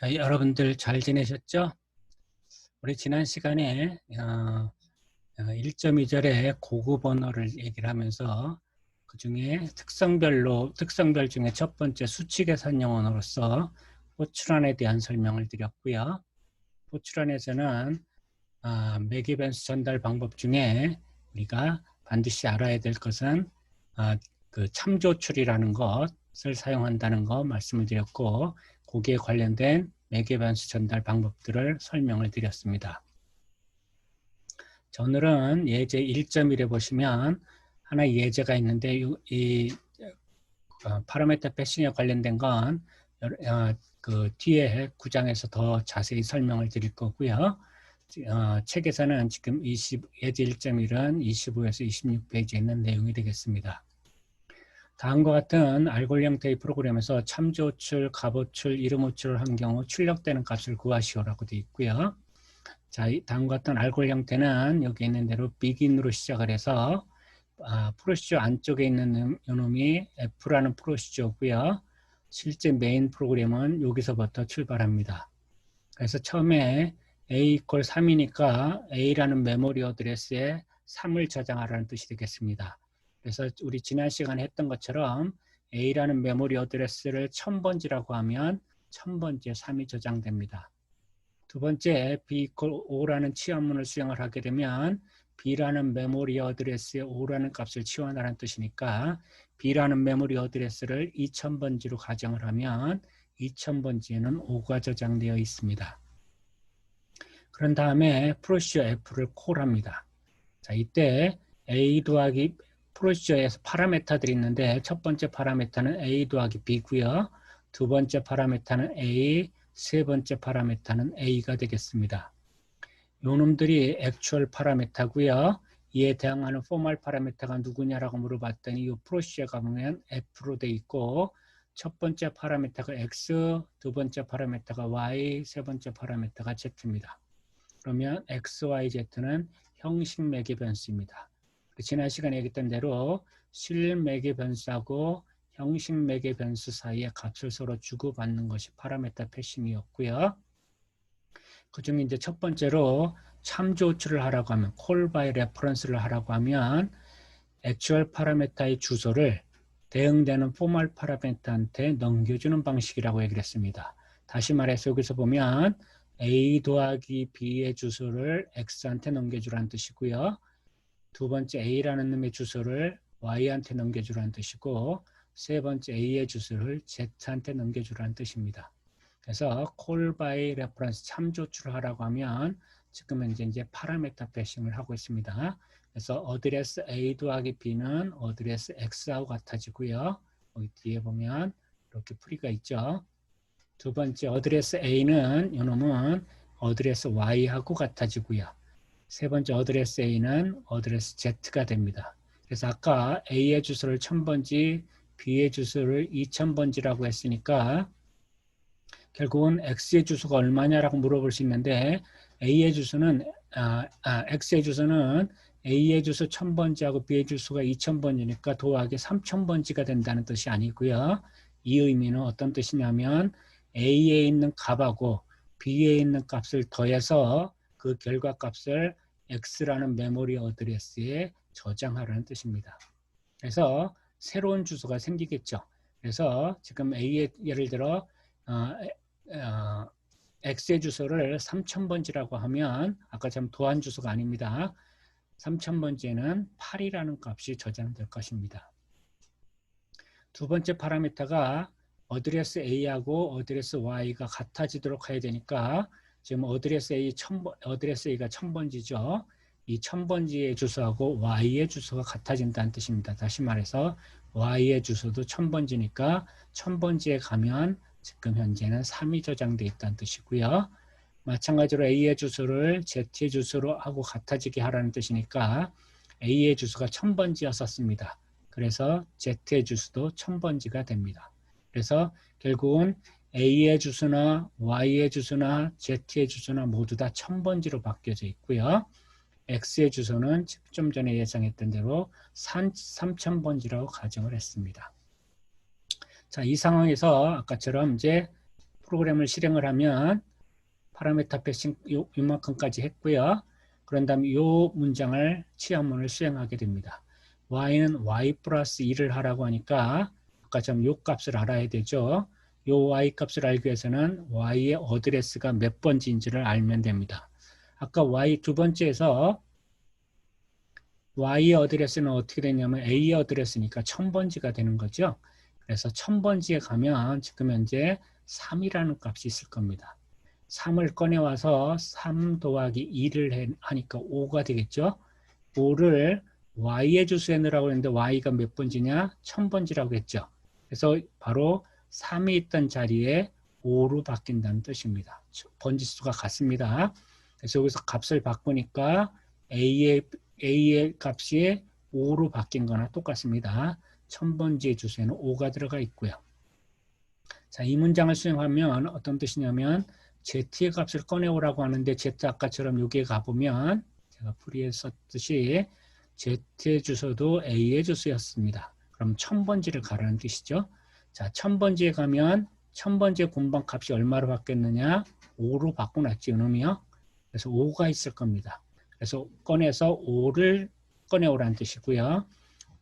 자, 여러분들 잘 지내셨죠? 우리 지난 시간에 1.2절에 고급 언어를 얘기를 하면서 그 중에 특성별 중에 첫 번째 수치 계산형 언어로서 포출안에 대한 설명을 드렸고요. 포출안에서는 매기변수 전달 방법 중에 우리가 반드시 알아야 될 것은 그 참조출이라는 것을 사용한다는 거 말씀을 드렸고, 거기에 관련된 매개변수 전달 방법들을 설명을 드렸습니다. 자, 오늘은 예제 1.1에 보시면 하나의 예제가 있는데 이 파라미터 패싱에 관련된 건 그 뒤에 9장에서 더 자세히 설명을 드릴 거고요. 책에서는 지금 예제 1.1은 25에서 26페이지에 있는 내용이 되겠습니다. 다음과 같은 알고리 형태의 프로그램에서 참조출, 값호출, 이름호출을 한 경우 출력되는 값을 구하시오라고 되어 있고요. 자, 다음과 같은 알고리 형태는 여기 있는 대로 begin으로 시작을 해서 프로시저 안쪽에 있는 요놈이 F라는 프로시저고요. 실제 메인 프로그램은 여기서부터 출발합니다. 그래서 처음에 A = 3이니까 A라는 메모리 어드레스에 3을 저장하라는 뜻이 되겠습니다. 그래서 우리 지난 시간에 했던 것처럼 A라는 메모리 어드레스를 1000번지라고 하면 1000번지에 3이 저장됩니다. 두 번째, B = 5라는 치환문을 수행을 하게 되면 B라는 메모리 어드레스에 5라는 값을 치환하라는 뜻이니까 B라는 메모리 어드레스를 2000번지로 가정을 하면 2000번지에는 5가 저장되어 있습니다. 그런 다음에 프로시저 F를 콜합니다. 자, 이때 A 더하기 프로시저에서 파라메타들이 있는데 첫 번째 파라메타는 A 더하기 B고요. 두 번째 파라메타는 A, 세 번째 파라메타는 A가 되겠습니다. 요놈들이 액추얼 파라메타고요. 이에 대항하는 포멀 파라메타가 누구냐라고 물어봤더니 이 프로시저가 보면 F로 돼 있고 첫 번째 파라메타가 X, 두 번째 파라메타가 Y, 세 번째 파라메타가 Z입니다. 그러면 X, Y, Z는 형식 매개 변수입니다. 지난 시간에 얘기했던 대로 실 매개 변수하고 형식 매개 변수 사이에 값을 서로 주고받는 것이 파라메타 패싱이었고요. 그중에 이제 첫 번째로 참조출을 하라고 하면 call by reference를 하라고 하면 액추얼 파라메타의 주소를 대응되는 포멀 파라메타한테 넘겨주는 방식이라고 얘기를 했습니다. 다시 말해서 여기서 보면 A 더하기 B의 주소를 X한테 넘겨주라는 뜻이고요. 두 번째 A라는 놈의 주소를 Y한테 넘겨주라는 뜻이고 세 번째 A의 주소를 Z한테 넘겨주라는 뜻입니다. 그래서 call by reference 참조출을 하라고 하면 지금 이제 파라메타 패싱을 하고 있습니다. 그래서 어드레스 A 더하기 B는 어드레스 X하고 같아지고요. 여기 뒤에 보면 이렇게 풀이가 있죠. 두 번째 어드레스 A는 이놈은 어드레스 Y하고 같아지고요. 세 번째 어드레스 A는 어드레스 Z가 됩니다. 그래서 아까 A의 주소를 1000번지, B의 주소를 2000번지라고 했으니까 결국은 X의 주소가 얼마냐라고 물어볼 수 있는데 X의 주소는 A의 주소 1000번지하고 B의 주소가 2000번지니까 도하기 3000번지가 된다는 뜻이 아니고요. 이 의미는 어떤 뜻이냐면 A에 있는 값하고 B에 있는 값을 더해서 그 결과값을 X라는 메모리 어드레스에 저장하라는 뜻입니다. 그래서 새로운 주소가 생기겠죠. 그래서 지금 A의 예를 들어 X의 주소를 3000번지라고 하면 아까처럼 도안 주소가 아닙니다. 3000번지에는 8이라는 값이 저장될 것입니다. 두 번째 파라미터가 어드레스 A하고 어드레스 Y가 같아지도록 해야 되니까 지금 어드레스 A가 1000번지죠. 이 1000번지의 주소하고 Y의 주소가 같아진다는 뜻입니다. 다시 말해서 Y의 주소도 1000번지니까 1000번지에 가면 지금 현재는 3이 저장되어 있다는 뜻이고요. 마찬가지로 A의 주소를 Z의 주소로 하고 같아지게 하라는 뜻이니까 A의 주소가 1000번지였었습니다. 그래서 Z의 주소도 1000번지가 됩니다. 그래서 결국은 A의 주소나 Y의 주소나 Z의 주소나 모두 다 1000번지로 바뀌어져 있고요. X의 주소는 좀 전에 예상했던 대로 3000번지라고 가정을 했습니다. 자, 이 상황에서 아까처럼 이제 프로그램을 실행을 하면 파라미터 패싱 요만큼까지 했고요. 그런 다음에 이 문장을 취합문을 수행하게 됩니다. y는 y 플러스 2를 하라고 하니까 아까처럼 요 값을 알아야 되죠. 요 y 값을 알기 위해서는 y의 어드레스가 몇 번지인지를 알면 됩니다. 아까 y 두 번째에서 y의 어드레스는 어떻게 되냐면 a의 어드레스니까 1000번지가 되는 거죠. 그래서 1000번지에 가면 지금 현재 3이라는 값이 있을 겁니다. 3을 꺼내와서 3 더하기 2를 하니까 5가 되겠죠. 5를 y의 주소에 넣으라고 했는데 y가 몇 번지냐? 1000번지라고 했죠. 그래서 바로 3이 있던 자리에 5로 바뀐다는 뜻입니다. 번지 수가 같습니다. 그래서 여기서 값을 바꾸니까 A의 값이 5로 바뀐 거나 똑같습니다. 1000번지의 주소에는 5가 들어가 있고요. 자, 이 문장을 수행하면 어떤 뜻이냐면 Z의 값을 꺼내오라고 하는데 Z 아까처럼 여기에 가보면 제가 풀이에 썼듯이 Z의 주소도 A의 주소였습니다. 그럼 1000번지를 가라는 뜻이죠. 자, 1000번지에 가면 1000번지의 군방 값이 얼마로 바뀌었느냐? 5로 바꿔놨지, 이놈이요. 그래서 5가 있을 겁니다. 그래서 꺼내서 5를 꺼내오라는 뜻이고요.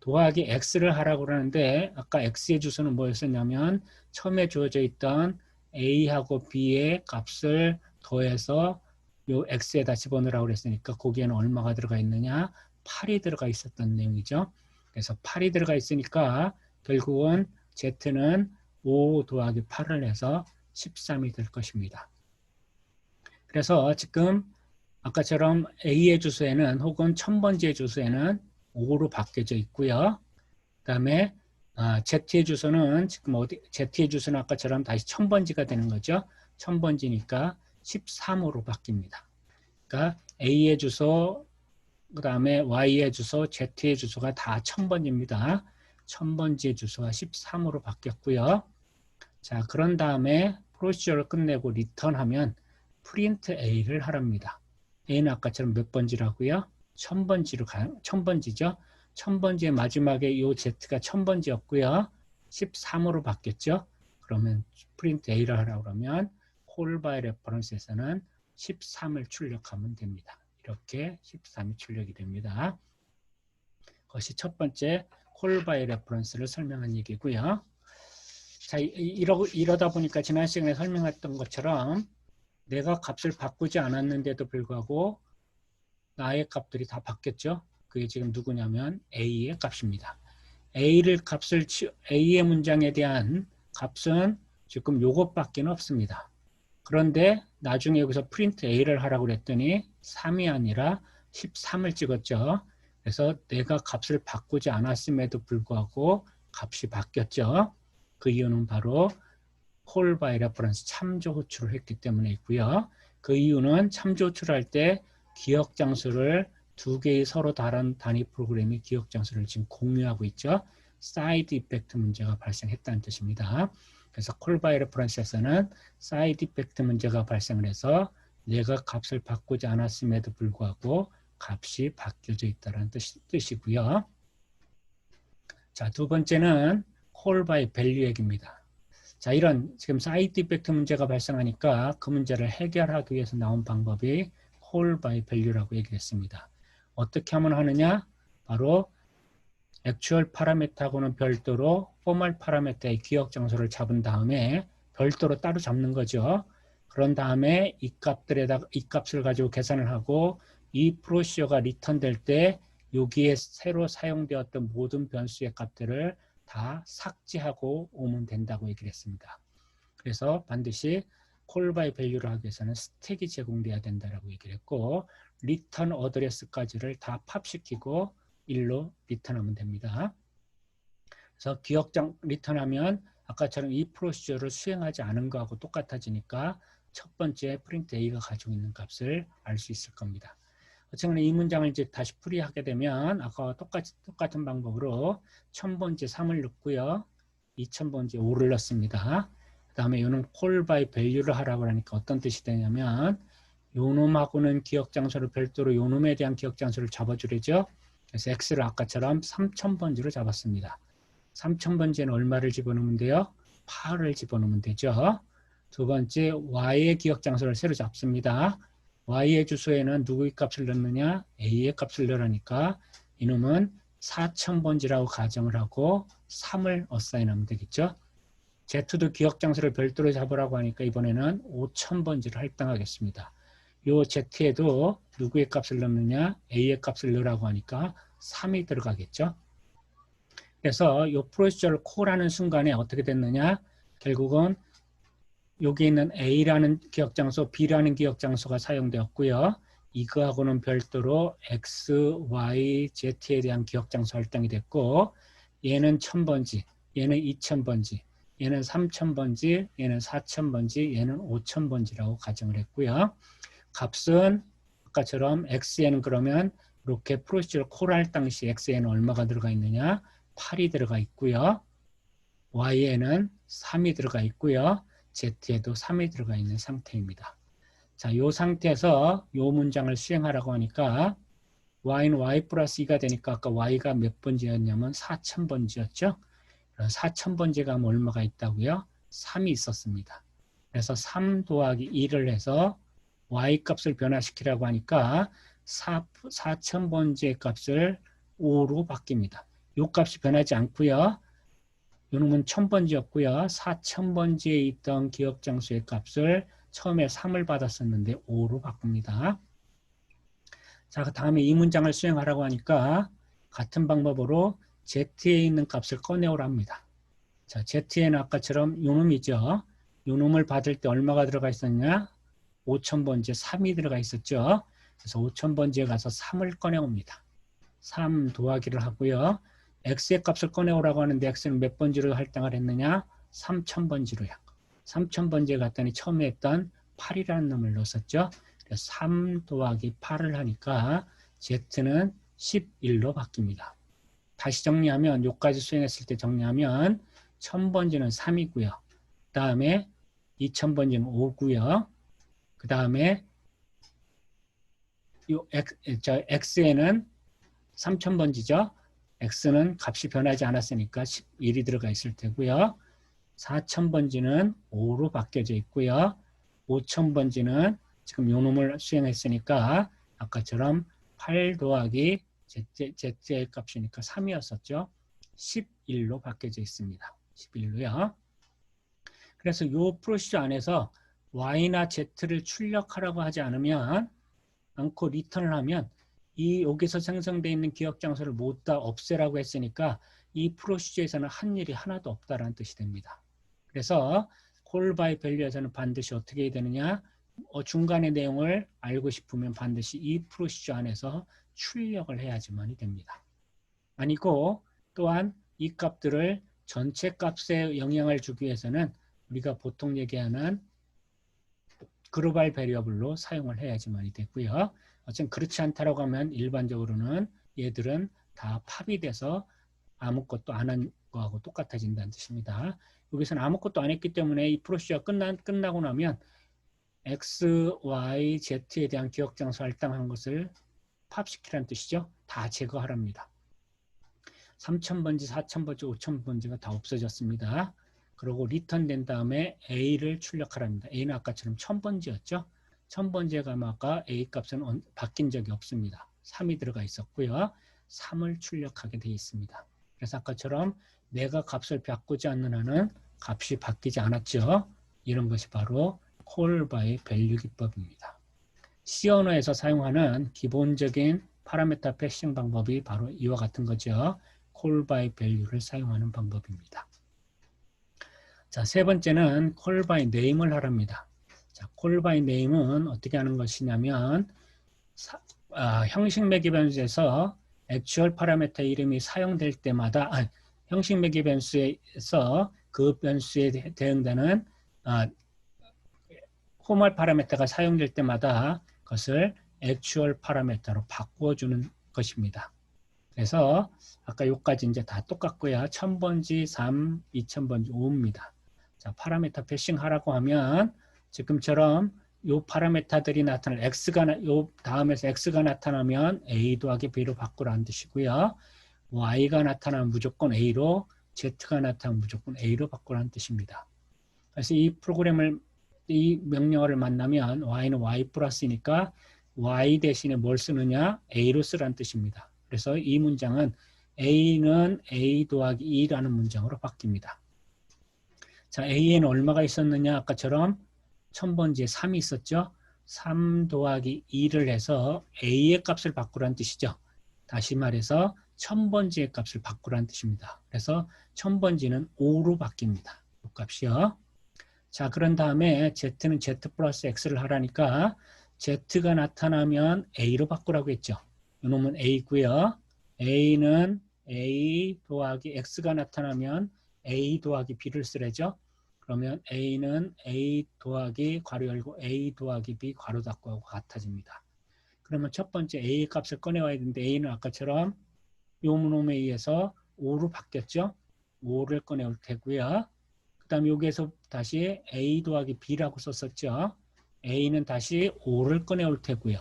더하기 x를 하라고 그러는데 아까 x의 주소는 뭐였었냐면 처음에 주어져 있던 a하고 b의 값을 더해서 요 x에다 집어넣으라고 그랬으니까 거기에는 얼마가 들어가 있느냐? 8이 들어가 있었던 내용이죠. 그래서 8이 들어가 있으니까 결국은 z는 5 더하기 8을 해서 13이 될 것입니다. 그래서 지금 아까처럼 A의 주소에는 혹은 1000번지의 주소에는 5로 바뀌어져 있고요. 그 다음에 Z의 주소는 지금 Z의 주소는 아까처럼 다시 1000번지가 되는 거죠. 1000번지니까 13으로 바뀝니다. 그러니까 A의 주소, 그 다음에 Y의 주소, Z의 주소가 다 1000번지입니다. 1000번지의 주소가 13으로 바뀌었고요. 자, 그런 다음에 프로시저를 끝내고 리턴하면 프린트 A를 하랍니다. A는 아까처럼 몇 번지라고요? 1000번지죠. 1000번지의 마지막에 이 Z가 1000번지였고요. 13으로 바뀌었죠. 그러면 프린트 A를 하라고 그러면 call by reference에서는 13을 출력하면 됩니다. 이렇게 13이 출력이 됩니다. 그것이 첫 번째 call by reference를 설명한 얘기고요. 자, 이러다 보니까 지난 시간에 설명했던 것처럼 내가 값을 바꾸지 않았는데도 불구하고 나의 값들이 다 바뀌었죠. 그게 지금 누구냐면 A의 값입니다. A의 문장에 대한 값은 지금 요것밖에 없습니다. 그런데 나중에 여기서 프린트 A를 하라고 그랬더니 3이 아니라 13을 찍었죠. 그래서 내가 값을 바꾸지 않았음에도 불구하고 값이 바뀌었죠. 그 이유는 바로 call by reference 참조 호출을 했기 때문에 있고요. 그 이유는 참조 호출할 때 기억 장소를 두 개의 서로 다른 단위 프로그램이 기억 장소를 지금 공유하고 있죠. 사이드 이펙트 문제가 발생했다는 뜻입니다. 그래서 call by reference에서는 사이드 이펙트 문제가 발생을 해서 내가 값을 바꾸지 않았음에도 불구하고 값이 바뀌어져 있다는 뜻이고요. 자, 두 번째는 call by value 얘기입니다. 자, 이런 지금 사이드 이펙트 문제가 발생하니까 그 문제를 해결하기 위해서 나온 방법이 call by value라고 얘기했습니다. 어떻게 하면 하느냐? 바로 액추얼 파라미터하고는 별도로 포멀 파라미터의 기억 장소를 잡은 다음에 별도로 따로 잡는 거죠. 그런 다음에 이 값을 가지고 계산을 하고 이 프로시저가 리턴될 때 여기에 새로 사용되었던 모든 변수의 값들을 다 삭제하고 오면 된다고 얘기를 했습니다. 그래서 반드시 call by value를 하기 위해서는 스택이 제공돼야 된다고 얘기를 했고 리턴 어드레스까지를 다 팝시키고 1로 리턴하면 됩니다. 그래서 기억장 리턴하면 아까처럼 이 프로시저를 수행하지 않은 거하고 똑같아지니까 첫 번째 프린트 A가 가지고 있는 값을 알 수 있을 겁니다. 어쨌거나 이 문장을 이제 다시 풀이하게 되면 아까와 똑같은 방법으로 1000번째 3을 넣고요. 2000번째 5를 넣습니다. 그 다음에 이는 call by value를 하라고 하니까 어떤 뜻이 되냐면 요놈하고는 기억 장소를 별도로 요놈에 대한 기억 장소를 잡아주려죠. 그래서 X를 아까처럼 3000번지로 잡았습니다. 3000번지에는 얼마를 집어넣으면 돼요? 8을 집어넣으면 되죠. 두 번째, y의 기억 장소를 새로 잡습니다. y의 주소에는 누구의 값을 넣느냐? a의 값을 넣으니까 이놈은 4000번지라고 가정을 하고 3을 어사인하면 되겠죠. z도 기억 장소를 별도로 잡으라고 하니까 이번에는 5000번지를 할당하겠습니다. 요 z에도 누구의 값을 넣느냐? a의 값을 넣으라고 하니까 3이 들어가겠죠. 그래서 이 프로시저를 콜하는 순간에 어떻게 됐느냐? 결국은 여기 있는 A라는 기억 장소, B라는 기억 장소가 사용되었고요. 이거하고는 별도로 X, Y, Z에 대한 기억 장소 할당이 됐고, 얘는 1000번지, 얘는 2000번지, 얘는 3000번지, 얘는 4000번지, 얘는 5000번지라고 가정을 했고요. 값은 아까처럼 X에는 그러면 이렇게 프로시저를 콜할 당시 X에는 얼마가 들어가 있느냐? 8이 들어가 있고요. Y에는 3이 들어가 있고요. Z에도 3이 들어가 있는 상태입니다. 자, 이 상태에서 이 문장을 수행하라고 하니까 Y는 Y 플러스 2가 되니까 아까 Y가 몇 번지였냐면 4000번지였죠. 4000번지가 하면 얼마가 있다고요? 3이 있었습니다. 그래서 3 더하기 2를 해서 Y 값을 변화시키라고 하니까 4000번지의 값을 5로 바뀝니다. 이 값이 변하지 않고요. 요놈은 1000번지였고요. 4000번지에 있던 기억 장소의 값을 처음에 3을 받았었는데 5로 바꿉니다. 자, 그 다음에 이 문장을 수행하라고 하니까 같은 방법으로 Z에 있는 값을 꺼내오라 합니다. 자, Z에는 아까처럼 요놈이죠. 요놈을 받을 때 얼마가 들어가 있었냐? 5000번지에 3이 들어가 있었죠. 그래서 5000번지에 가서 3을 꺼내옵니다. 3 더하기를 하고요. X의 값을 꺼내오라고 하는데 X는 몇 번지로 할당을 했느냐? 3000번지로요. 3000번지에 갔더니 처음에 했던 8이라는 놈을 넣었었죠. 그래서 3 더하기 8을 하니까 Z는 11로 바뀝니다. 다시 정리하면 요까지 수행했을 때 정리하면 1000번지는 3이고요. 그 다음에 2000번지는 5고요. 그 다음에 X에는 3000번지죠. X는 값이 변하지 않았으니까 11이 들어가 있을 테고요. 4000번지는 5로 바뀌어져 있고요. 5000번지는 지금 요 놈을 수행했으니까 아까처럼 8 더하기 Z의 값이니까 3이었었죠. 11로 바뀌어져 있습니다. 11로요. 그래서 이 프로시저 안에서 Y나 Z를 출력하라고 하지 않고 리턴을 하면 이 여기서 생성되어 있는 기억 장소를 모두 다 없애라고 했으니까 이 프로시저에서는 한 일이 하나도 없다라는 뜻이 됩니다. 그래서 call by value에서는 반드시 어떻게 해야 되느냐? 중간의 내용을 알고 싶으면 반드시 이 프로시저 안에서 출력을 해야지만이 됩니다. 아니고 또한 이 값들을 전체 값에 영향을 주기 위해서는 우리가 보통 얘기하는 글로벌 베리어블로 사용을 해야지만이 되고요. 어쨌든 그렇지 않다라고 하면 일반적으로는 얘들은 다 팝이 돼서 아무것도 안 한 거하고 똑같아진다는 뜻입니다. 여기서는 아무것도 안 했기 때문에 이 프로시저가 끝나고 나면 X, Y, Z에 대한 기억 장소 할당한 것을 팝시키라는 뜻이죠. 다 제거하랍니다. 3000번지, 4000번지, 5000번지가 다 없어졌습니다. 그리고 리턴 된 다음에 A를 출력하랍니다. A는 아까처럼 1000번지였죠. 1000번지에 가면 아까 A 값은 바뀐 적이 없습니다. 3이 들어가 있었고요. 3을 출력하게 되어 있습니다. 그래서 아까처럼 내가 값을 바꾸지 않는 한은 값이 바뀌지 않았죠. 이런 것이 바로 call by value 기법입니다. C 언어에서 사용하는 기본적인 파라미터 패싱 방법이 바로 이와 같은 거죠. call by value를 사용하는 방법입니다. 자, 세 번째는 call by name을 하랍니다. 자, call by name은 어떻게 하는 것이냐면 형식 매개 변수에서 액츄얼 파라미터 이름이 사용될 때마다 형식 매개 변수에서 그 변수에 대응되는 포멀 파라미터가 사용될 때마다 그것을 액츄얼 파라미터로 바꿔주는 것입니다. 그래서 아까 요까지 이제 다 똑같고요. 1000번지, 3, 2000번지, 5입니다. 자, 파라미터 패싱 하라고 하면 지금처럼 요 파라미터들이 나타날 요 다음에서 X가 나타나면 A 더하기 B로 바꾸라는 뜻이고요. Y가 나타나면 무조건 A로, Z가 나타나면 무조건 A로 바꾸라는 뜻입니다. 그래서 이 프로그램을 이 명령어를 만나면 y는 y 플러스니까 y 대신에 뭘 쓰느냐? a로 쓰라는 뜻입니다. 그래서 이 문장은 a는 a 더하기 2라는 문장으로 바뀝니다. 자, a에는 얼마가 있었느냐? 아까처럼 1000번지에 3이 있었죠? 3 더하기 2를 해서 a의 값을 바꾸라는 뜻이죠. 다시 말해서 1000번지의 값을 바꾸라는 뜻입니다. 그래서 1000번지는 5로 바뀝니다. 이 값이요. 자, 그런 다음에 z는 z 플러스 x를 하라니까 z가 나타나면 a로 바꾸라고 했죠. 이놈은 a고요. a는 a 더하기 x가 나타나면 a 더하기 b를 쓰래죠. 그러면 a는 a 더하기 괄호 열고 a 더하기 b 괄호 닫고 하고 같아집니다. 그러면 첫 번째 a 값을 꺼내와야 되는데 a는 아까처럼 요놈에 의해서 5로 바뀌었죠. 5를 꺼내올 테고요. 그 다음 여기에서 다시 a 더하기 b라고 썼었죠. a는 다시 5를 꺼내올 테고요.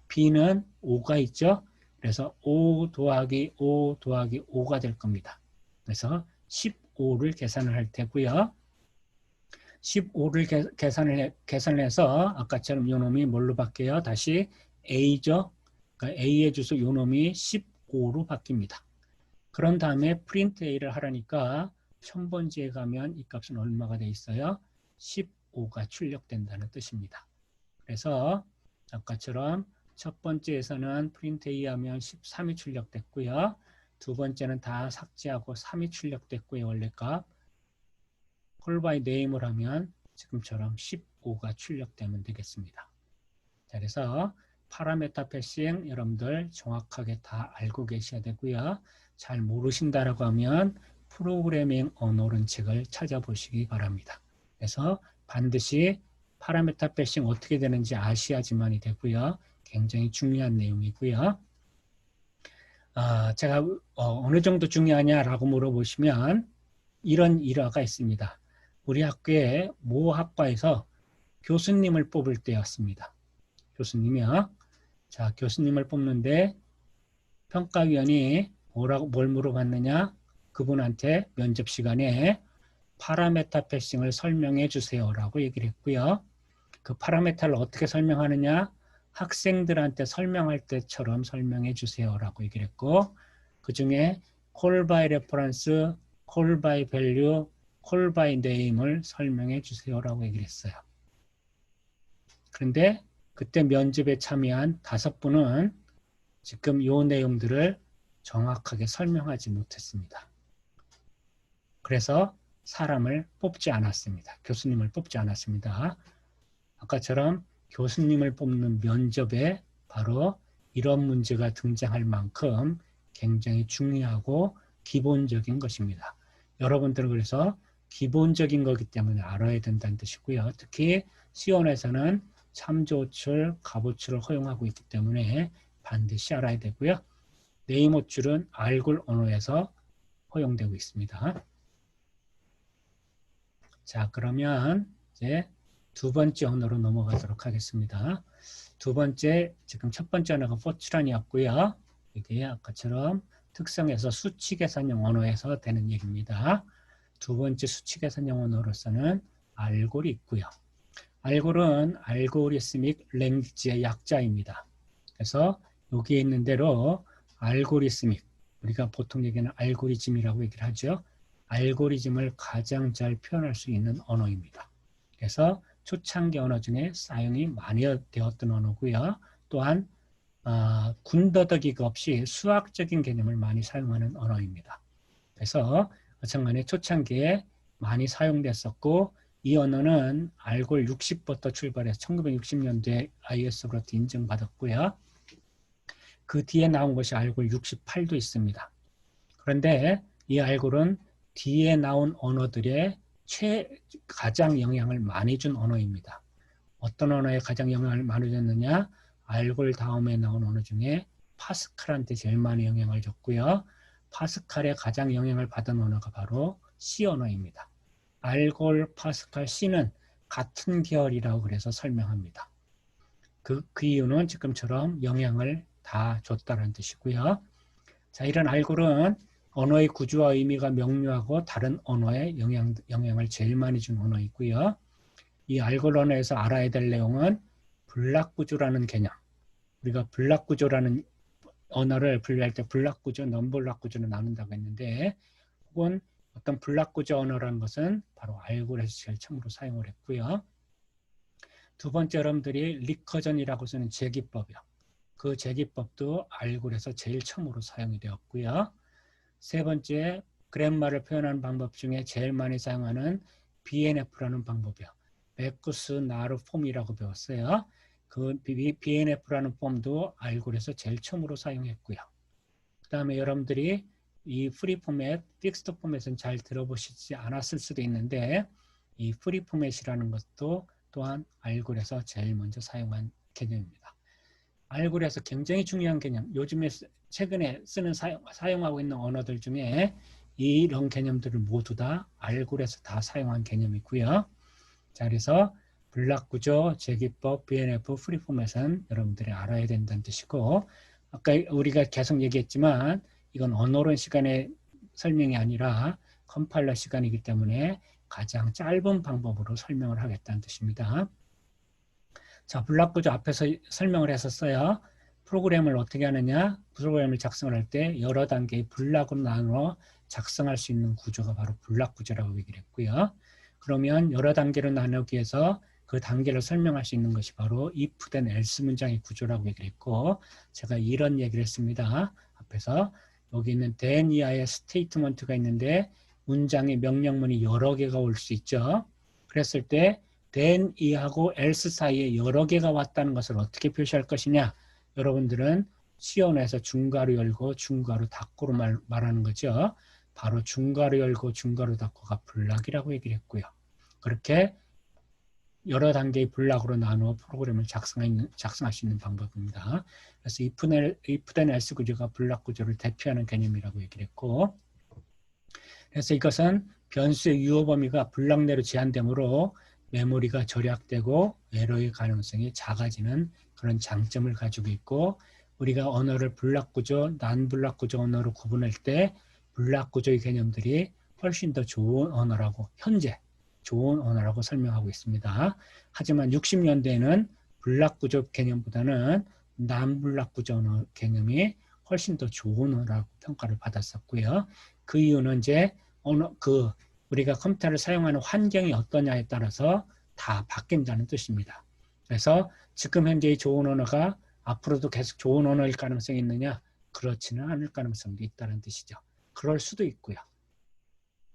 b는 5가 있죠. 그래서 5 더하기 5 더하기 5가 될 겁니다. 그래서 15를 계산을 할 테고요. 15를 계산을 해서 아까처럼 요놈이 뭘로 바뀌어요? 다시 a죠. 그러니까 a의 주소 요놈이 15로 바뀝니다. 그런 다음에 프린트 a를 하라니까 1000번지에 가면 이 값은 얼마가 돼 있어요? 15가 출력된다는 뜻입니다. 그래서 아까처럼 첫 번째에서는 프린트 a 하면 13이 출력됐고요. 두 번째는 다 삭제하고 3이 출력됐고요. 원래 값. call by name을 하면 지금처럼 15가 출력되면 되겠습니다. 자, 그래서 파라메타 패싱 여러분들 정확하게 다 알고 계셔야 되고요. 잘 모르신다라고 하면 프로그래밍 언어론 책을 찾아보시기 바랍니다. 그래서 반드시 파라메타 패싱 어떻게 되는지 아셔야지만이 되고요. 굉장히 중요한 내용이고요. 제가 어느 정도 중요하냐라고 물어보시면 이런 일화가 있습니다. 우리 학교에 모 학과에서 교수님을 뽑을 때였습니다. 교수님이요. 자, 교수님을 뽑는데 평가위원이 뭘 물어봤느냐? 그분한테 면접 시간에 파라메타 패싱을 설명해 주세요라고 얘기를 했고요. 그 파라메타를 어떻게 설명하느냐? 학생들한테 설명할 때처럼 설명해 주세요라고 얘기를 했고, 그 중에 call by reference, call by value, call by name을 설명해 주세요라고 얘기를 했어요. 그런데 그때 면접에 참여한 5분은 지금 이 내용들을 정확하게 설명하지 못했습니다. 그래서 사람을 뽑지 않았습니다. 교수님을 뽑지 않았습니다. 아까처럼 교수님을 뽑는 면접에 바로 이런 문제가 등장할 만큼 굉장히 중요하고 기본적인 것입니다. 여러분들은 그래서 기본적인 거기 때문에 알아야 된다는 뜻이고요. 특히 시험에서는 참조호출, 갑호출을 허용하고 있기 때문에 반드시 알아야 되고요. 네임호출은 알골 언어에서 허용되고 있습니다. 자, 그러면 이제 두 번째 언어로 넘어가도록 하겠습니다. 두 번째, 지금 첫 번째 언어가 포츄란이었고요. 이게 아까처럼 특성에서 수치 계산형 언어에서 되는 얘기입니다. 두 번째 수치 계산형 언어로서는 알골이 있고요. 알골은 알고리스믹 랭귀지의 약자입니다. 그래서 여기에 있는 대로 알고리스믹, 우리가 보통 얘기하는 알고리즘이라고 얘기를 하죠. 알고리즘을 가장 잘 표현할 수 있는 언어입니다. 그래서 초창기 언어 중에 사용이 많이 되었던 언어고요. 또한 군더더기가 없이 수학적인 개념을 많이 사용하는 언어입니다. 그래서 어쨌간에 초창기에 많이 사용됐었고 이 언어는 알골 60부터 출발해서 1960년도에 IS로부터 인정받았고요. 그 뒤에 나온 것이 알골 68도 있습니다. 그런데 이 알골은 뒤에 나온 언어들의 가장 영향을 많이 준 언어입니다. 어떤 언어에 가장 영향을 많이 줬느냐? 알골 다음에 나온 언어 중에 파스칼한테 제일 많이 영향을 줬고요. 파스칼에 가장 영향을 받은 언어가 바로 C 언어입니다. 알골, 파스칼, C는 같은 계열이라고 그래서 설명합니다. 그 이유는 지금처럼 영향을 다 줬다는 뜻이고요. 자, 이런 알골은 언어의 구조와 의미가 명료하고 다른 언어에 영향을 제일 많이 준 언어이고요. 이 알고리 언어에서 알아야 될 내용은 블락구조라는 개념. 우리가 블락구조라는 언어를 분류할 때 블락구조, 넘블락구조로 나눈다고 했는데, 혹은 어떤 블락구조 언어라는 것은 바로 알고리에서 제일 처음으로 사용을 했고요. 두 번째 여러분들이 리커전이라고 쓰는 제기법이요. 그 제기법도 알고리에서 제일 처음으로 사용이 되었고요. 세 번째, 그래머를 표현하는 방법 중에 제일 많이 사용하는 BNF라는 방법이요. 베쿠스 나르 폼이라고 배웠어요. 그 BNF라는 폼도 알고리에서 제일 처음으로 사용했고요. 그 다음에 여러분들이 이 프리 포맷, 픽스드 포맷은 잘 들어보시지 않았을 수도 있는데, 이 프리 포맷이라는 것도 또한 알고리에서 제일 먼저 사용한 개념입니다. 알고리에서 굉장히 중요한 개념, 요즘에 최근에 사용하고 있는 언어들 중에 이런 개념들을 모두 다 알고리에서 다 사용한 개념이고요. 자, 그래서 블락구조, 제기법, BNF, 프리 포맷은 여러분들이 알아야 된다는 뜻이고, 아까 우리가 계속 얘기했지만 이건 언어론 시간의 설명이 아니라 컴파일러 시간이기 때문에 가장 짧은 방법으로 설명을 하겠다는 뜻입니다. 자, 블락구조 앞에서 설명을 했었어요. 프로그램을 어떻게 하느냐? 프로그램을 작성을 할 때 여러 단계의 블락으로 나누어 작성할 수 있는 구조가 바로 블락구조라고 얘기를 했고요. 그러면 여러 단계로 나누기 위해서 그 단계를 설명할 수 있는 것이 바로 if then else 문장의 구조라고 얘기를 했고, 제가 이런 얘기를 했습니다. 앞에서 여기 있는 then 이하의 스테이트먼트가 있는데 문장의 명령문이 여러 개가 올 수 있죠. 그랬을 때 then 이하고 else 사이에 여러 개가 왔다는 것을 어떻게 표시할 것이냐? 여러분들은 시연에서 중괄호 열고 중괄호 닫고로 말하는 거죠. 바로 중괄호 열고 중괄호 닫고가 블락이라고 얘기를 했고요. 그렇게 여러 단계의 블락으로 나누어 프로그램을 작성할 수 있는 방법입니다. 그래서 if then else 구조가 블락 구조를 대표하는 개념이라고 얘기를 했고, 그래서 이것은 변수의 유효 범위가 블락 내로 제한되므로 메모리가 절약되고 에러의 가능성이 작아지는 그런 장점을 가지고 있고, 우리가 언어를 블락 구조, 난블락 구조 언어로 구분할 때 블락 구조의 개념들이 훨씬 더 좋은 언어라고, 현재 좋은 언어라고 설명하고 있습니다. 하지만 60년대에는 블락 구조 개념보다는 난블락 구조 언어 개념이 훨씬 더 좋은 언어라고 평가를 받았었고요. 그 이유는 이제 우리가 컴퓨터를 사용하는 환경이 어떠냐에 따라서 다 바뀐다는 뜻입니다. 그래서 지금 현재의 좋은 언어가 앞으로도 계속 좋은 언어일 가능성이 있느냐? 그렇지는 않을 가능성도 있다는 뜻이죠. 그럴 수도 있고요.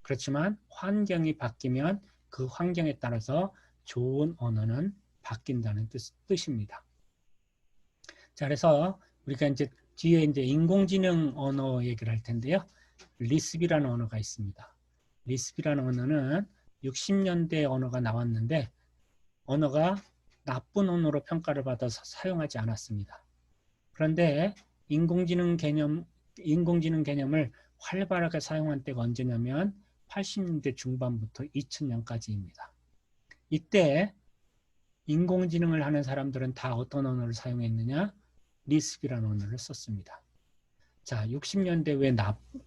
그렇지만 환경이 바뀌면 그 환경에 따라서 좋은 언어는 바뀐다는 뜻입니다. 자, 그래서 우리가 이제 뒤에 이제 인공지능 언어 얘기를 할 텐데요. 리스비라는 언어가 있습니다. 리스비라는 언어는 60년대 언어가 나왔는데 언어가 나쁜 언어로 평가를 받아서 사용하지 않았습니다. 그런데 인공지능 개념을 활발하게 사용한 때가 언제냐면 80년대 중반부터 2000년까지입니다. 이때 인공지능을 하는 사람들은 다 어떤 언어를 사용했느냐? 리스비라는 언어를 썼습니다. 자, 60년대 왜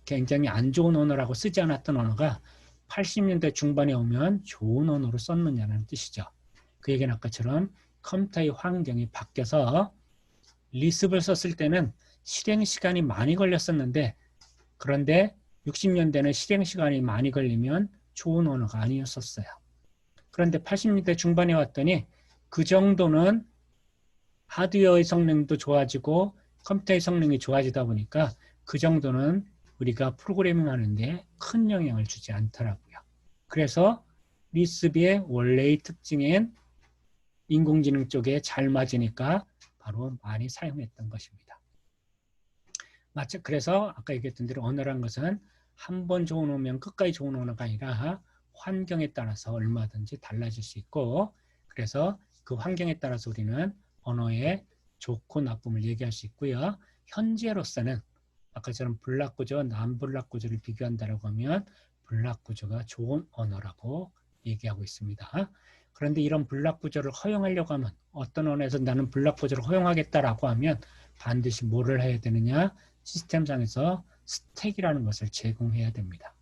굉장히 안 좋은 언어라고 쓰지 않았던 언어가 80년대 중반에 오면 좋은 언어로 썼느냐는 뜻이죠. 그 얘기는 아까처럼 컴퓨터의 환경이 바뀌어서 리스비를 썼을 때는 실행 시간이 많이 걸렸었는데, 그런데 60년대는 실행 시간이 많이 걸리면 좋은 언어가 아니었었어요. 그런데 80년대 중반에 왔더니 그 정도는 하드웨어의 성능도 좋아지고 컴퓨터의 성능이 좋아지다 보니까 그 정도는 우리가 프로그래밍 하는데 큰 영향을 주지 않더라고요. 그래서 리스비의 원래의 특징인 인공지능 쪽에 잘 맞으니까 바로 많이 사용했던 것입니다. 그래서 아까 얘기했던 대로 언어란 것은 한 번 좋은 언어면 끝까지 좋은 언어가 아니라 환경에 따라서 얼마든지 달라질 수 있고, 그래서 그 환경에 따라서 우리는 언어의 좋고 나쁨을 얘기할 수 있고요. 현재로서는 아까처럼 블락 구조, 난블락 구조를 비교한다고 하면 블락 구조가 좋은 언어라고 얘기하고 있습니다. 그런데 이런 블락 구조를 허용하려고 하면, 어떤 언어에서 나는 블락 구조를 허용하겠다라고 하면 반드시 뭐를 해야 되느냐? 시스템상에서 스택이라는 것을 제공해야 됩니다.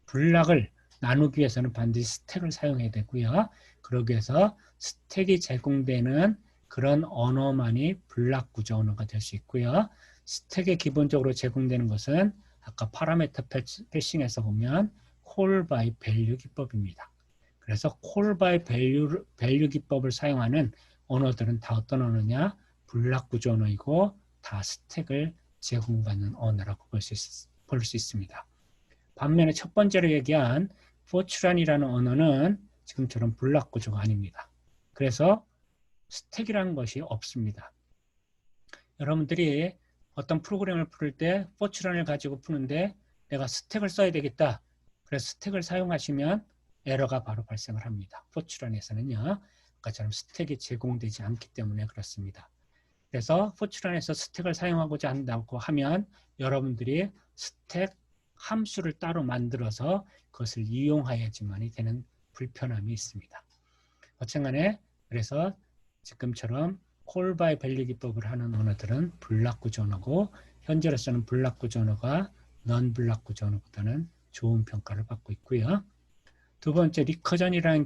블락을 나누기 위해서는 반드시 스택을 사용해야 되고요. 그러기 위해서 스택이 제공되는 그런 언어만이 블락 구조 언어가 될 수 있고요. 스택에 기본적으로 제공되는 것은 아까 파라미터 패싱에서 보면 call by value 기법입니다. 그래서 call by value 기법을 사용하는 언어들은 다 어떤 언어냐? 블락 구조 언어이고 다 스택을 제공받는 언어라고 볼 수 있습니다. 반면에 첫 번째로 얘기한 포트란이라는 언어는 지금처럼 블락 구조가 아닙니다. 그래서 스택이라는 것이 없습니다. 여러분들이 어떤 프로그램을 풀 때 포트란을 가지고 푸는데 내가 스택을 써야 되겠다. 그래서 스택을 사용하시면 에러가 바로 발생을 합니다. 포트란에서는요. 아까처럼 스택이 제공되지 않기 때문에 그렇습니다. 그래서 포트란에서 스택을 사용하고자 한다고 하면 여러분들이 스택 함수를 따로 만들어서 그것을 이용해야지만이 되는 불편함이 있습니다. 어쨌간에 그래서 지금처럼 call by value 기법을 하는 언어들은 블락 구조 언어고 현재로서는 블락 구조 언어가 non 블락 구조 언어보다는 좋은 평가를 받고 있고요. 두 번째 리커전이라는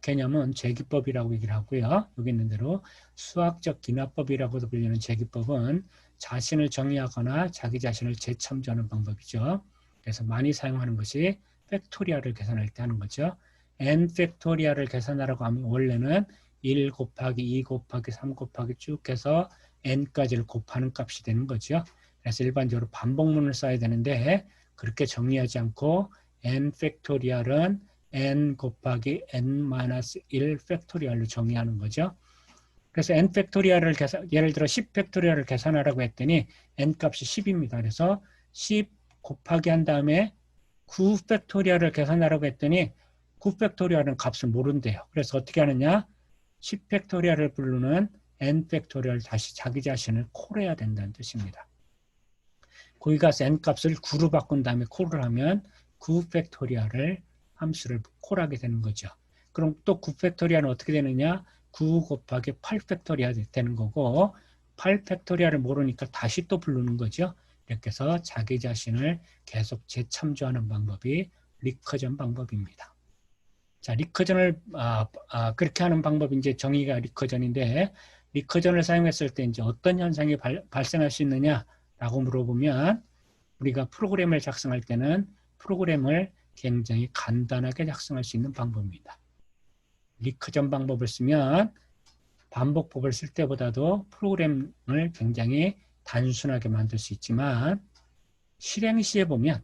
개념은 제기법이라고 얘기를 하고요. 여기 있는 대로 수학적 기납법이라고도 불리는 제기법은 자신을 정의하거나 자기 자신을 재참조하는 방법이죠. 그래서 많이 사용하는 것이 팩토리얼을 계산할 때 하는 거죠. n 팩토리얼을 계산하라고 하면 원래는 1 곱하기 2 곱하기 3 곱하기 쭉 해서 n까지를 곱하는 값이 되는 거죠. 그래서 일반적으로 반복문을 써야 되는데 그렇게 정리하지 않고 n 팩토리얼은 n 곱하기 n-1 팩토리얼로 정의하는 거죠. 그래서 n 팩토리얼을 예를 들어 10 팩토리얼을 계산하라고 했더니 n 값이 10입니다. 그래서 10 곱하기 한 다음에 9 팩토리얼을 계산하라고 했더니 9 팩토리얼은 값을 모른대요. 그래서 어떻게 하느냐? 10 팩토리얼을 부르는 n 팩토리얼 다시 자기 자신을 콜해야 된다는 뜻입니다. 거기 가서 n 값을 9로 바꾼 다음에 콜을 하면 9 팩토리얼을 함수를 콜하게 되는 거죠. 그럼 또 9 팩토리얼은 어떻게 되느냐? 9 곱하기 8 팩토리얼이 되는 거고 8 팩토리얼을 모르니까 다시 또 부르는 거죠. 이렇게 해서 자기 자신을 계속 재참조하는 방법이 리커전 방법입니다. 자, 리커전을 그렇게 하는 방법이 이제 정의가 리커전인데 리커전을 사용했을 때 이제 어떤 현상이 발생할 수 있느냐라고 물어보면 우리가 프로그램을 작성할 때는 프로그램을 굉장히 간단하게 작성할 수 있는 방법입니다. 리커전 방법을 쓰면 반복법을 쓸 때보다도 프로그램을 굉장히 단순하게 만들 수 있지만 실행 시에 보면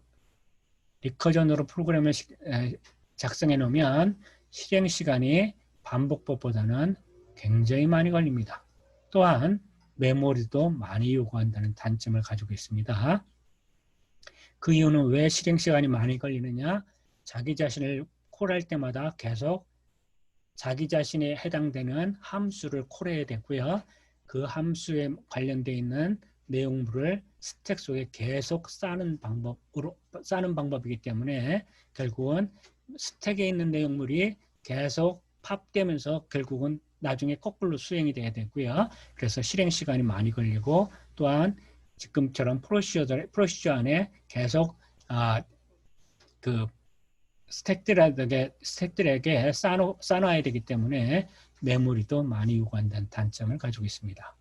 리커전으로 프로그램을 작성해 놓으면 실행 시간이 반복법보다는 굉장히 많이 걸립니다. 또한 메모리도 많이 요구한다는 단점을 가지고 있습니다. 그 이유는 왜 실행 시간이 많이 걸리느냐? 자기 자신을 콜할 때마다 계속 자기 자신에 해당되는 함수를 콜해야 되고요. 그 함수에 관련되어 있는 내용물을 스택 속에 계속 싸는 방법이기 때문에 결국은 스택에 있는 내용물이 계속 팝되면서 결국은 나중에 거꾸로 수행이 돼야 되고요. 그래서 실행 시간이 많이 걸리고 또한 지금처럼 프로시저 안에 계속 그 스택들에게 쌓아놔야 되기 때문에 메모리도 많이 요구한다는 단점을 가지고 있습니다.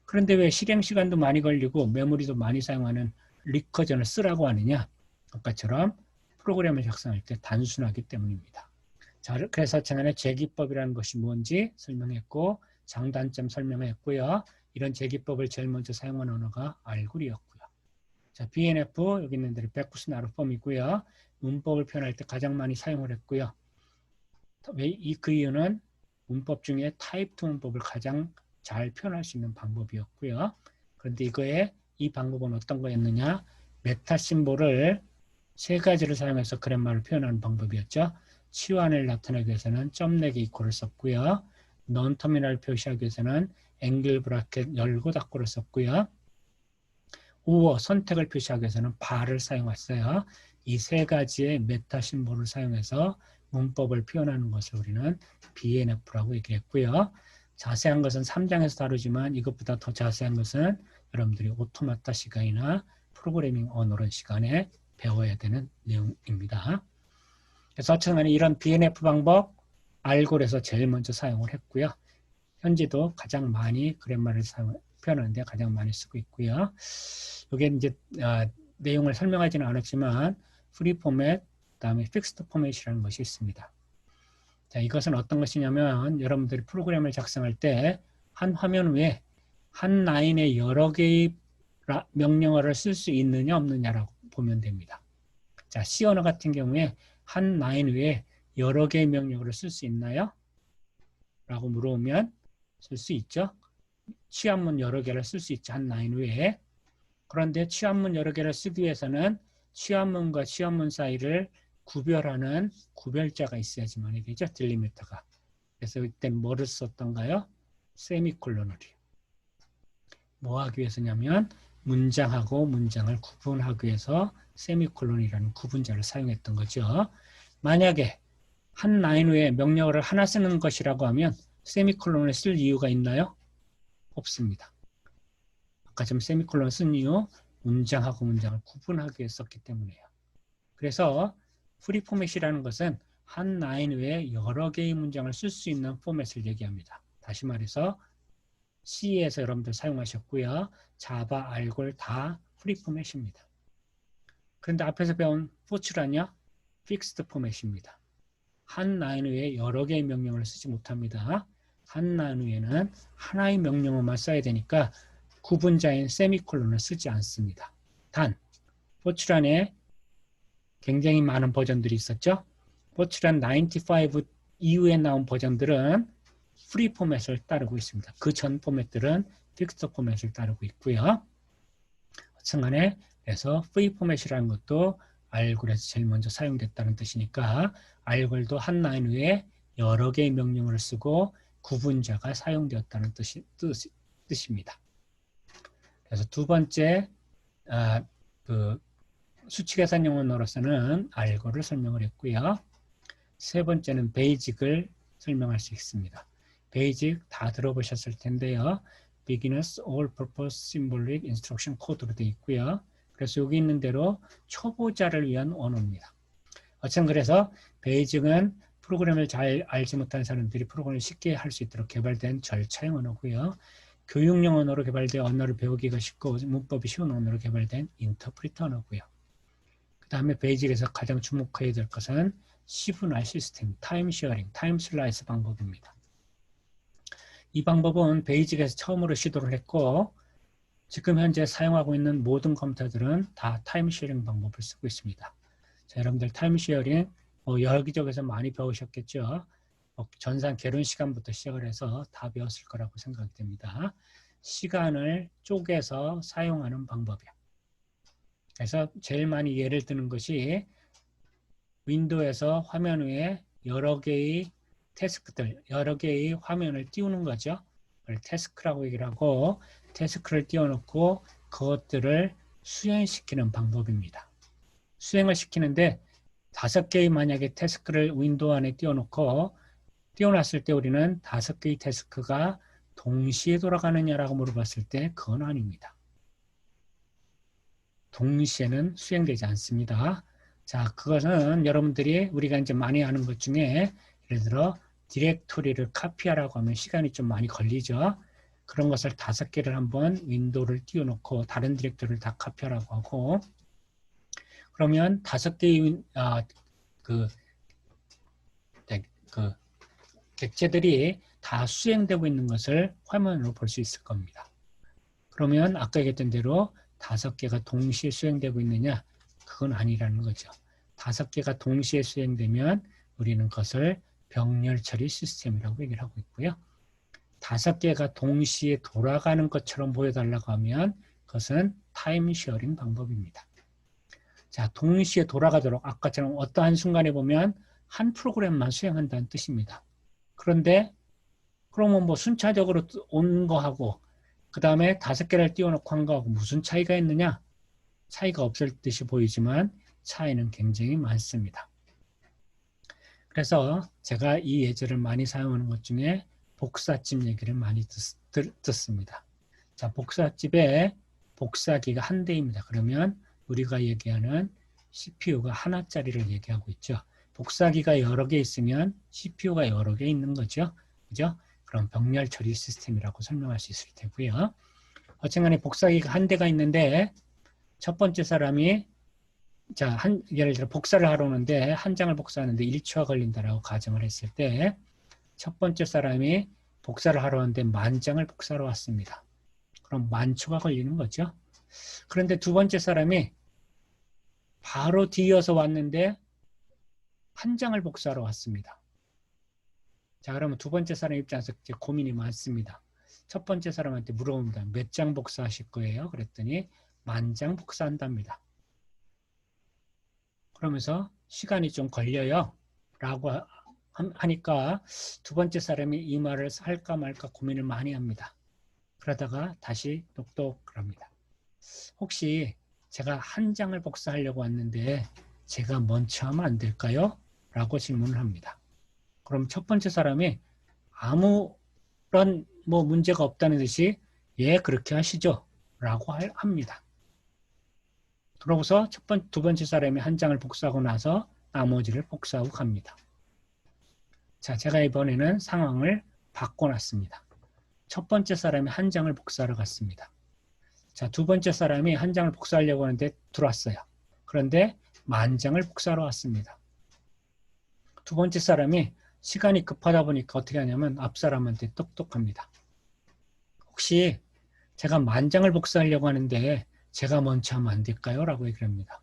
그런데 왜 실행 시간도 많이 걸리고 메모리도 많이 사용하는 리커전을 쓰라고 하느냐? 아까처럼 프로그램을 작성할 때 단순하기 때문입니다. 자, 그래서 지난해 제기법이라는 것이 뭔지 설명했고 장단점 설명했고요. 이런 제기법을 제일 먼저 사용한 언어가 알고리였고요. 자, BNF 여기 있는 대로 베쿠스 나룻폼이고요. 문법을 표현할 때 가장 많이 사용을 했고요. 그 이유는 문법 중에 타입 2 문법을 가장 잘 표현할 수 있는 방법이었고요. 그런데 이 방법은 어떤 거였느냐? 메타 심볼을 세 가지를 사용해서 그래머를 표현하는 방법이었죠. 치환을 나타내기 위해서는 점 내기 이퀄을 썼고요. non 터미널 표시하기 위해서는 앵글 브라켓 열고 닫고를 썼고요. 오어 선택을 표시하기 위해서는 bar를 사용했어요. 이 세 가지의 메타 심볼을 사용해서 문법을 표현하는 것을 우리는 BNF라고 얘기했고요. 자세한 것은 3장에서 다루지만 이것보다 더 자세한 것은 여러분들이 오토마타 시간이나 프로그래밍 언어론 시간에 배워야 되는 내용입니다. 그래서 어쨌든 이런 BNF 방법 알골에서 제일 먼저 사용을 했고요. 현재도 가장 많이 그랜마를 표현하는데 가장 많이 쓰고 있고요. 이게 이제 내용을 설명하지는 않았지만 프리 포맷, 그다음에 픽스드 포맷이라는 것이 있습니다. 자, 이것은 어떤 것이냐면 여러분들이 프로그램을 작성할 때 한 화면 위에 한 라인에 여러 개의 명령어를 쓸 수 있느냐 없느냐라고 보면 됩니다. 자, C 언어 같은 경우에 한 라인 위에 여러 개의 명령어를 쓸 수 있나요? 라고 물어보면 쓸 수 있죠. 취합문 여러 개를 쓸 수 있죠. 한 라인 위에. 그런데 취합문 여러 개를 쓰기 위해서는 취합문과 취합문 사이를 구별하는 구별자가 있어야지만이 되죠. 딜리미터가. 그래서 이때 뭐를 썼던가요? 세미콜론을요. 뭐 하기 위해서냐면 문장하고 문장을 구분하기 위해서 세미콜론이라는 구분자를 사용했던 거죠. 만약에 한 라인 위에 명령어를 하나 쓰는 것이라고 하면 세미콜론을 쓸 이유가 있나요? 없습니다. 아까 좀 세미콜론 쓴 이유 문장하고 문장을 구분하기 위해 썼기 때문이에요. 그래서 프리 포맷이라는 것은 한 라인 위에 여러 개의 문장을 쓸 수 있는 포맷을 얘기합니다. 다시 말해서 C에서 여러분들 사용하셨고요. 자바, 알골 다 프리 포맷입니다. 그런데 앞에서 배운 포츄란요? 픽스드 포맷입니다. 한 라인 위에 여러 개의 명령어를 쓰지 못합니다. 한 라인 위에는 하나의 명령어만 써야 되니까 구분자인 세미콜론을 쓰지 않습니다. 단, 포츄란에 굉장히 많은 버전들이 있었죠. 포츄란 95 이후에 나온 버전들은 프리 포맷을 따르고 있습니다. 그 전 포맷들은 픽스드 포맷을 따르고 있고요. 어쨌든 그래서 프리 포맷이라는 것도 알골에서 제일 먼저 사용됐다는 뜻이니까 알골도 한 라인 위에 여러 개의 명령어를 쓰고 구분자가 사용되었다는 뜻입니다. 그래서 두 번째 수치 계산 용어로서는 알골을 설명을 했고요. 세 번째는 베이직을 설명할 수 있습니다. 베이직 다 들어보셨을 텐데요. Beginners All-Purpose Symbolic Instruction Code로 되어 있고요. 그래서 여기 있는 대로 초보자를 위한 언어입니다. 어쨌든 그래서 베이직은 프로그램을 잘 알지 못하는 사람들이 프로그램을 쉽게 할 수 있도록 개발된 절차형 언어고요. 교육용 언어로 개발된 언어를 배우기가 쉽고 문법이 쉬운 언어로 개발된 인터프리터 언어고요. 그 다음에 베이직에서 가장 주목해야 될 것은 시분할 시스템, 타임 쉐어링, 타임 슬라이스 방법입니다. 이 방법은 베이직에서 처음으로 시도를 했고 지금 현재 사용하고 있는 모든 컴퓨터들은 다 타임 쉐어링 방법을 쓰고 있습니다. 자, 여러분들 타임 쉐어링 여기저기서 많이 배우셨겠죠. 전산 개론 시간부터 시작을 해서 다 배웠을 거라고 생각이 됩니다. 시간을 쪼개서 사용하는 방법이요. 그래서 제일 많이 예를 드는 것이 윈도우에서 화면 위에 여러 개의 태스크들, 여러 개의 화면을 띄우는 거죠. 그걸 태스크라고 얘기를 하고 태스크를 띄워놓고 그것들을 수행시키는 방법입니다. 수행을 시키는데 5개의 만약에 태스크를 윈도우 안에 띄워놓고 띄워놨을 때 우리는 5개의 태스크가 동시에 돌아가느냐라고 물어봤을 때 그건 아닙니다. 동시에는 수행되지 않습니다. 자, 그것은 여러분들이 우리가 이제 많이 아는 것 중에 예를 들어 디렉토리를 카피하라고 하면 시간이 좀 많이 걸리죠. 그런 것을 5개를 한번 윈도우를 띄워놓고 다른 디렉토리를 다 카피하라고 하고 그러면 5개의 객체들이 다 수행되고 있는 것을 화면으로 볼 수 있을 겁니다. 그러면 아까 얘기했던 대로 5개가 동시에 수행되고 있느냐? 그건 아니라는 거죠. 5개가 동시에 수행되면 우리는 그것을 병렬 처리 시스템이라고 얘기를 하고 있고요. 5개가 동시에 돌아가는 것처럼 보여달라고 하면 그것은 타임 쉐어링 방법입니다. 자, 동시에 돌아가도록 아까처럼 어떠한 순간에 보면 한 프로그램만 수행한다는 뜻입니다. 그런데 그러면 뭐 순차적으로 온 거하고 그 다음에 5개를 띄워놓고 한 거하고 무슨 차이가 있느냐? 차이가 없을 듯이 보이지만 차이는 굉장히 많습니다. 그래서 제가 이 예제를 많이 사용하는 것 중에 복사집 얘기를 많이 듣습니다. 자, 복사집에 복사기가 한 대입니다. 그러면 우리가 얘기하는 CPU가 하나짜리를 얘기하고 있죠. 복사기가 여러 개 있으면 CPU가 여러 개 있는 거죠. 그죠? 그럼 병렬 처리 시스템이라고 설명할 수 있을 테고요. 어쨌든 복사기가 한 대가 있는데 첫 번째 사람이 예를 들어 복사를 하러 오는데 한 장을 복사하는데 1초가 걸린다라고 가정을 했을 때 첫 번째 사람이 복사를 하러 오는데 10,000장을 복사하러 왔습니다. 그럼 10,000초가 걸리는 거죠. 그런데 두 번째 사람이 바로 뒤이어서 왔는데 한 장을 복사하러 왔습니다. 자, 그러면 두 번째 사람 입장에서 이제 고민이 많습니다. 첫 번째 사람한테 물어봅니다. 몇 장 복사하실 거예요? 그랬더니 10,000장 복사한답니다. 그러면서 시간이 좀 걸려요. 라고 하니까 두 번째 사람이 이 말을 할까 말까 고민을 많이 합니다. 그러다가 다시 똑똑합니다. 혹시 제가 한 장을 복사하려고 왔는데 제가 먼저 하면 안 될까요? 라고 질문을 합니다. 그럼 첫 번째 사람이 아무런 문제가 없다는 듯이 예, 그렇게 하시죠. 라고 합니다. 그러고서 두 번째 사람이 한 장을 복사하고 나서 나머지를 복사하고 갑니다. 자, 제가 이번에는 상황을 바꿔놨습니다. 첫 번째 사람이 한 장을 복사하러 갔습니다. 자, 두 번째 사람이 한 장을 복사하려고 하는데 들어왔어요. 그런데 10,000장을 복사하러 왔습니다. 두 번째 사람이 시간이 급하다 보니까 어떻게 하냐면 앞 사람한테 똑똑합니다. 혹시 제가 10,000장을 복사하려고 하는데 제가 먼저 하면 안 될까요? 라고 얘기를 합니다.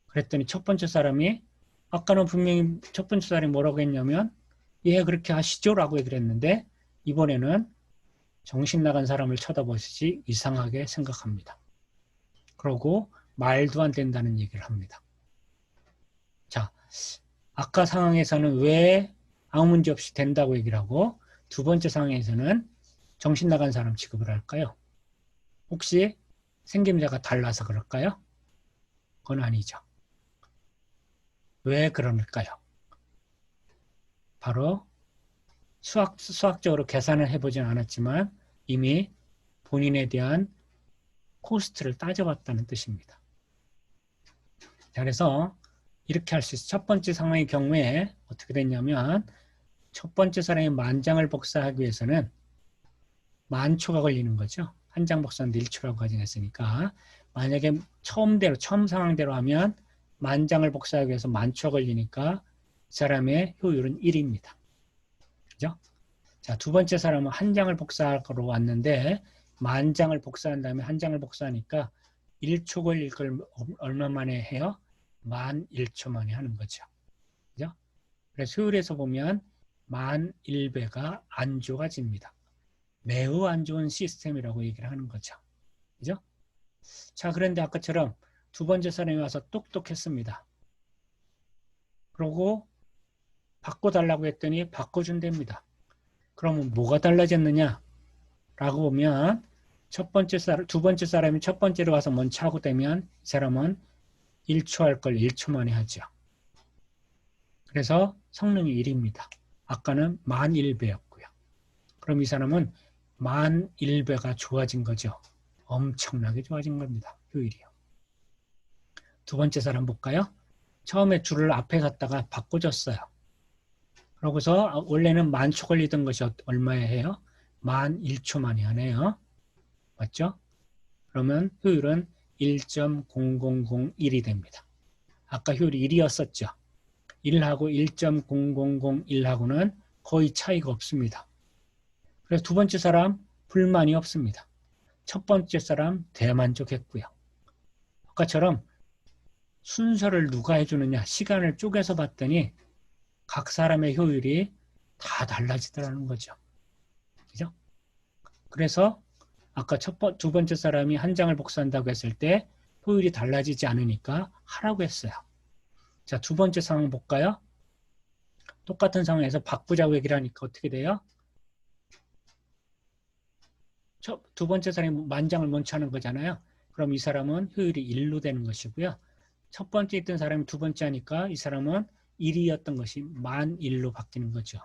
그랬더니 첫 번째 사람이 아까는 분명히 첫 번째 사람이 뭐라고 했냐면 예, 그렇게 하시죠 라고 얘기를 했는데 이번에는 정신 나간 사람을 쳐다보시지 이상하게 생각합니다. 그러고 말도 안 된다는 얘기를 합니다. 자, 아까 상황에서는 왜 아무 문제 없이 된다고 얘기를 하고 두 번째 상황에서는 정신 나간 사람 취급을 할까요? 혹시 생김새가 달라서 그럴까요? 그건 아니죠. 왜 그럴까요? 바로 수학적으로 계산을 해보진 않았지만 이미 본인에 대한 코스트를 따져봤다는 뜻입니다. 자, 그래서 이렇게 할 수 있어요. 첫 번째 상황의 경우에 어떻게 됐냐면 첫 번째 사람이 10,000장을 복사하기 위해서는 10,000초가 걸리는 거죠. 한 장 복사하는데 1초라고 가정했으니까 만약에 처음 상황대로 하면 10,000장을 복사하기 위해서 10,000초가 걸리니까 이 사람의 효율은 1입니다. 그죠? 자, 두 번째 사람은 한 장을 복사하러 왔는데 10,000장을 복사한 다음에 한 장을 복사하니까 1초 걸릴 걸 얼마 만에 해요? 11,000초 만에 하는 거죠. 그죠? 그래서 효율에서 보면 11,000배가 안 좋아집니다. 매우 안 좋은 시스템이라고 얘기를 하는 거죠. 그죠? 자, 그런데 아까처럼 두 번째 사람이 와서 똑똑했습니다. 그러고 바꿔달라고 했더니 바꿔준답니다. 그러면 뭐가 달라졌느냐? 라고 보면 두 번째 사람이 첫 번째로 와서 먼저 하고 되면 이 사람은 1초 할 걸 1초 만에 하죠. 그래서 성능이 1입니다. 아까는 11,000배였고요. 그럼 이 사람은 11,000배가 좋아진 거죠. 엄청나게 좋아진 겁니다. 효율이요. 두 번째 사람 볼까요? 처음에 줄을 앞에 갖다가 바꿔줬어요. 그러고서 원래는 10,000초 걸리던 것이 얼마에 해요? 11,000초 만에 하네요. 맞죠? 그러면 효율은 1.0001이 됩니다. 아까 효율이 1이었었죠. 1하고 1.0001하고는 거의 차이가 없습니다. 그래서 두 번째 사람 불만이 없습니다. 첫 번째 사람 대만족했고요. 아까처럼 순서를 누가 해주느냐, 시간을 쪼개서 봤더니 각 사람의 효율이 다 달라지더라는 거죠. 그죠? 그래서 아까 두 번째 사람이 한 장을 복사한다고 했을 때 효율이 달라지지 않으니까 하라고 했어요. 자, 두 번째 상황 볼까요? 똑같은 상황에서 바꾸자고 얘기를 하니까 어떻게 돼요? 두 번째 사람이 10,000장을 먼저 하는 거잖아요. 그럼 이 사람은 효율이 1로 되는 것이고요. 첫 번째 있던 사람이 두 번째 하니까 이 사람은 1이었던 것이 11,000로 바뀌는 거죠.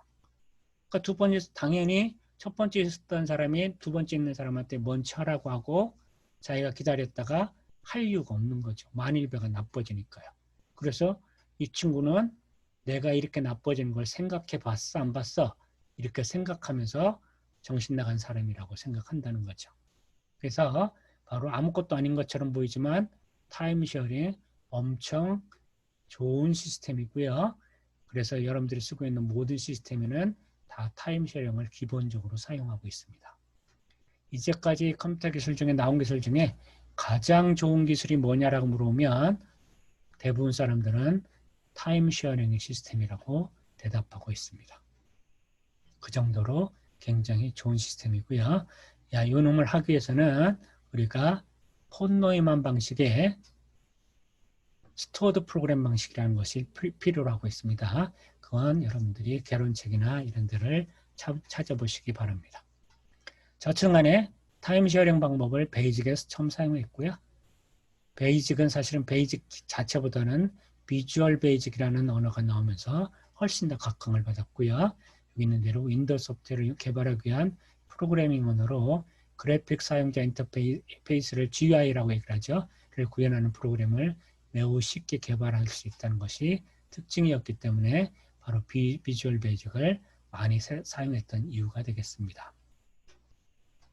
그러니까 두 번째, 당연히 첫 번째 있었던 사람이 두 번째 있는 사람한테 먼저 하라고 하고 자기가 기다렸다가 할 이유가 없는 거죠. 11,000배가 나빠지니까요. 그래서 이 친구는 내가 이렇게 나빠지는 걸 생각해 봤어, 안 봤어? 이렇게 생각하면서 정신 나간 사람이라고 생각한다는 거죠. 그래서 바로 아무것도 아닌 것처럼 보이지만 타임쉐어링 엄청 좋은 시스템이고요. 그래서 여러분들이 쓰고 있는 모든 시스템에는 다 타임쉐어링을 기본적으로 사용하고 있습니다. 이제까지 컴퓨터 기술 중에 나온 기술 중에 가장 좋은 기술이 뭐냐라고 물어보면 대부분 사람들은 타임쉐어링 시스템이라고 대답하고 있습니다. 그 정도로 굉장히 좋은 시스템이고요. 이놈을 하기 위해서는 우리가 폰 노이만 방식의 스토어드 프로그램 방식이라는 것이 필요로 하고 있습니다. 그건 여러분들이 개론책이나 이런 데를 찾아보시기 바랍니다. 저층간에 타임쉐어링 방법을 베이직에서 처음 사용했고요. 베이직은 사실은 베이직 자체보다는 비주얼 베이직이라는 언어가 나오면서 훨씬 더 각광을 받았고요. 여기 있는 대로 윈도우 소프트웨어를 개발하기 위한 프로그래밍 언어로 그래픽 사용자 인터페이스를 GUI라고 얘기를 하죠. 를 구현하는 프로그램을 매우 쉽게 개발할 수 있다는 것이 특징이었기 때문에 바로 비주얼 베이직을 많이 사용했던 이유가 되겠습니다.